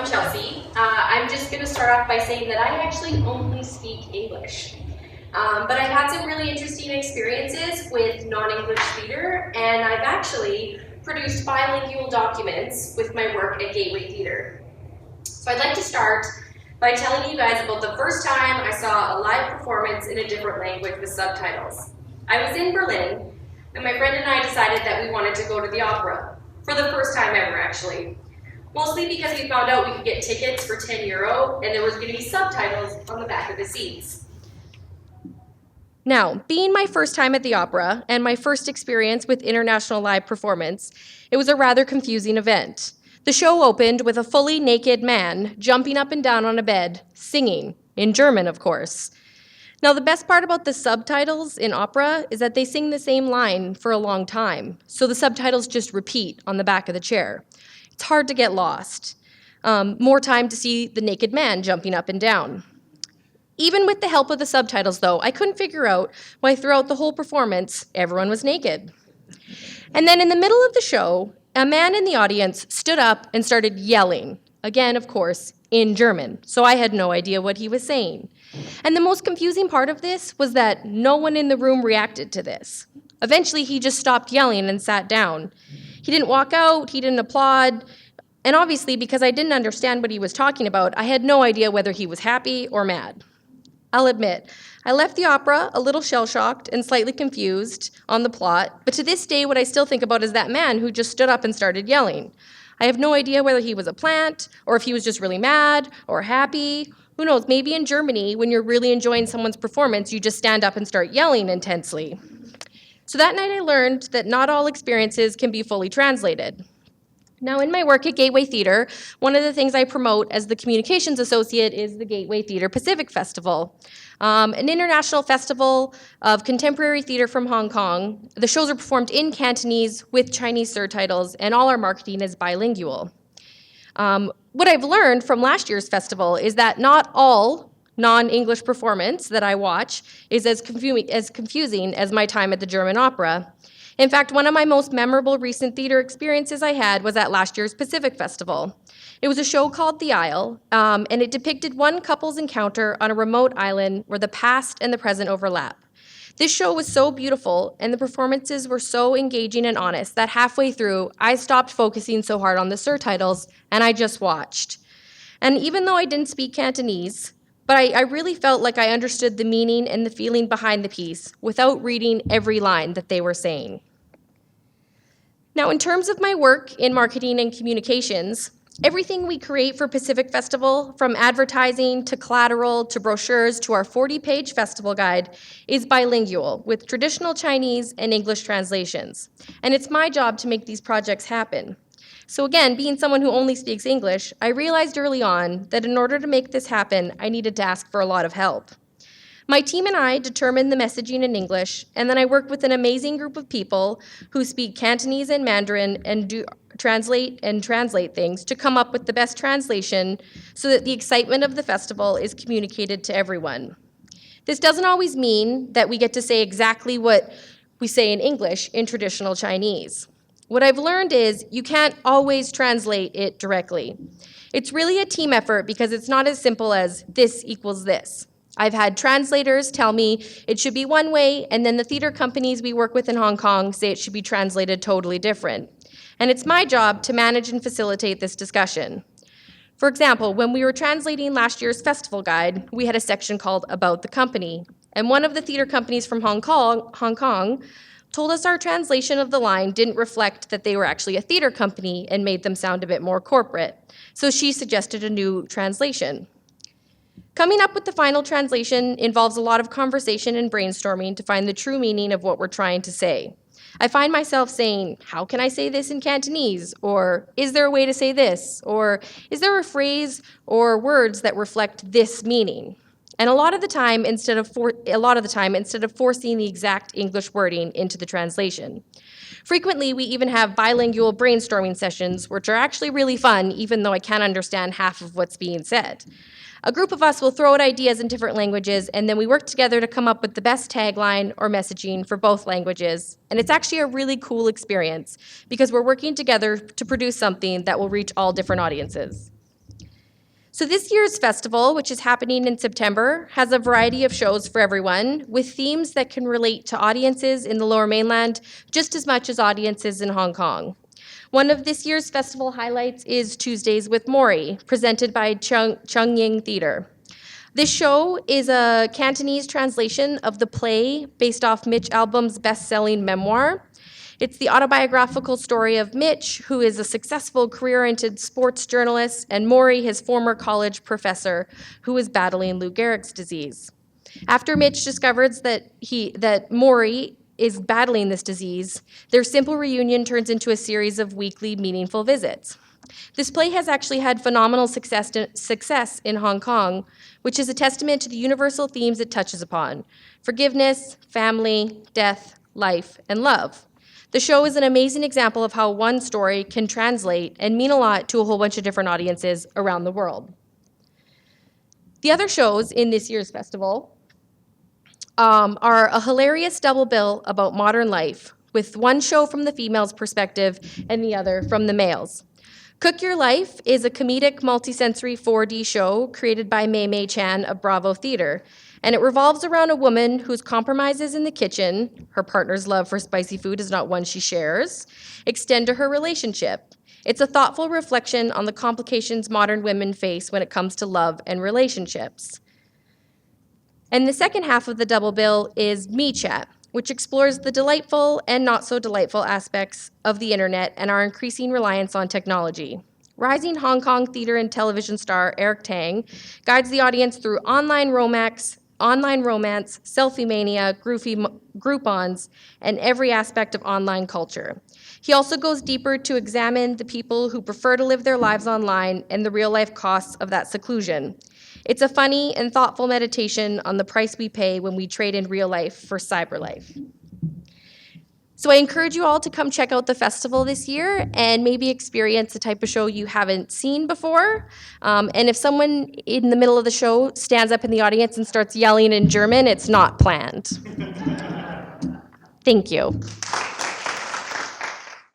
I'm Chelsea. I'm just going to start off by saying that I actually only speak English. But I've had some really interesting experiences with non-English theater, and I've actually produced bilingual documents with my work at Gateway Theater. So I'd like to start by telling you guys about the first time I saw a live performance in a different language with subtitles. I was in Berlin, and my friend and I decided that we wanted to go to the opera, for the first time ever actually. Mostly because we found out we could get tickets for €10 and there was going to be subtitles on the back of the seats. Now, being my first time at the opera and my first experience with international live performance, it was a rather confusing event. The show opened with a fully naked man jumping up and down on a bed, singing, in German, of course. Now, the best part about the subtitles in opera is that they sing the same line for a long time, so the subtitles just repeat on the back of the chair. It's hard to get lost. More time to see the naked man jumping up and down. Even with the help of the subtitles, though, I couldn't figure out why throughout the whole performance, everyone was naked. And then in the middle of the show, a man in the audience stood up and started yelling. Again, of course, in German, so I had no idea what he was saying. And the most confusing part of this was that no one in the room reacted to this. Eventually, he just stopped yelling and sat down. He didn't walk out, he didn't applaud, and obviously, because I didn't understand what he was talking about, I had no idea whether he was happy or mad. I'll admit, I left the opera a little shell-shocked and slightly confused on the plot, but to this day, what I still think about is that man who just stood up and started yelling. I have no idea whether he was a plant, or if he was just really mad, or happy. Who knows, maybe in Germany, when you're really enjoying someone's performance, you just stand up and start yelling intensely. So that night I learned that not all experiences can be fully translated. Now, in my work at Gateway Theater, one of the things I promote as the communications associate is the Gateway Theater Pacific Festival, an international festival of contemporary theater from Hong Kong. The shows are performed in Cantonese with Chinese surtitles, and all our marketing is bilingual. What I've learned from last year's festival is that not all non-English performance that I watch is as confusing as my time at the German opera. In fact, one of my most memorable recent theater experiences I had was at last year's Pacific Festival. It was a show called The Isle, and it depicted one couple's encounter on a remote island where the past and the present overlap. This show was so beautiful, and the performances were so engaging and honest that halfway through, I stopped focusing so hard on the surtitles, and I just watched. And even though I didn't speak Cantonese, but I really felt like I understood the meaning and the feeling behind the piece without reading every line that they were saying. Now, in terms of my work in marketing and communications, everything we create for Pacific Festival, from advertising to collateral to brochures to our 40-page festival guide, is bilingual with traditional Chinese and English translations. And it's my job to make these projects happen. So again, being someone who only speaks English, I realized early on that in order to make this happen, I needed to ask for a lot of help. My team and I determined the messaging in English, and then I worked with an amazing group of people who speak Cantonese and Mandarin and translate things to come up with the best translation so that the excitement of the festival is communicated to everyone. This doesn't always mean that we get to say exactly what we say in English in traditional Chinese. What I've learned is you can't always translate it directly. It's really a team effort because it's not as simple as this equals this. I've had translators tell me it should be one way, and then the theater companies we work with in Hong Kong say it should be translated totally different. And it's my job to manage and facilitate this discussion. For example, when we were translating last year's festival guide, we had a section called About the Company, and one of the theater companies from Hong Kong told us our translation of the line didn't reflect that they were actually a theater company and made them sound a bit more corporate. So she suggested a new translation. Coming up with the final translation involves a lot of conversation and brainstorming to find the true meaning of what we're trying to say. I find myself saying, how can I say this in Cantonese? Or is there a way to say this? Or is there a phrase or words that reflect this meaning? And a lot of the time, instead of forcing the exact English wording into the translation. Frequently, we even have bilingual brainstorming sessions, which are actually really fun, even though I can't understand half of what's being said. A group of us will throw out ideas in different languages, and then we work together to come up with the best tagline or messaging for both languages. And it's actually a really cool experience, because we're working together to produce something that will reach all different audiences. So this year's festival, which is happening in September, has a variety of shows for everyone with themes that can relate to audiences in the Lower Mainland just as much as audiences in Hong Kong. One of this year's festival highlights is Tuesdays with Maury, presented by Chung Ying Theatre. This show is a Cantonese translation of the play based off Mitch Albom's best-selling memoir. It's the autobiographical story of Mitch, who is a successful career-oriented sports journalist, and Maury, his former college professor, who is battling Lou Gehrig's disease. After Mitch discovers that Maury is battling this disease, their simple reunion turns into a series of weekly meaningful visits. This play has actually had phenomenal success in Hong Kong, which is a testament to the universal themes it touches upon: forgiveness, family, death, life, and love. The show is an amazing example of how one story can translate and mean a lot to a whole bunch of different audiences around the world. The other shows in this year's festival are a hilarious double bill about modern life, with one show from the female's perspective and the other from the male's. Cook Your Life is a comedic multisensory 4D show created by Mei Mei Chan of Bravo Theatre, and it revolves around a woman whose compromises in the kitchen, her partner's love for spicy food is not one she shares, extend to her relationship. It's a thoughtful reflection on the complications modern women face when it comes to love and relationships. And the second half of the double bill is Me Chat, which explores the delightful and not so delightful aspects of the internet and our increasing reliance on technology. Rising Hong Kong theater and television star Eric Tang guides the audience through online romance, selfie mania, Groupons, and every aspect of online culture. He also goes deeper to examine the people who prefer to live their lives online and the real-life costs of that seclusion. It's a funny and thoughtful meditation on the price we pay when we trade in real life for cyber life. So I encourage you all to come check out the festival this year and maybe experience a type of show you haven't seen before. And if someone in the middle of the show stands up in the audience and starts yelling in German, it's not planned. Thank you.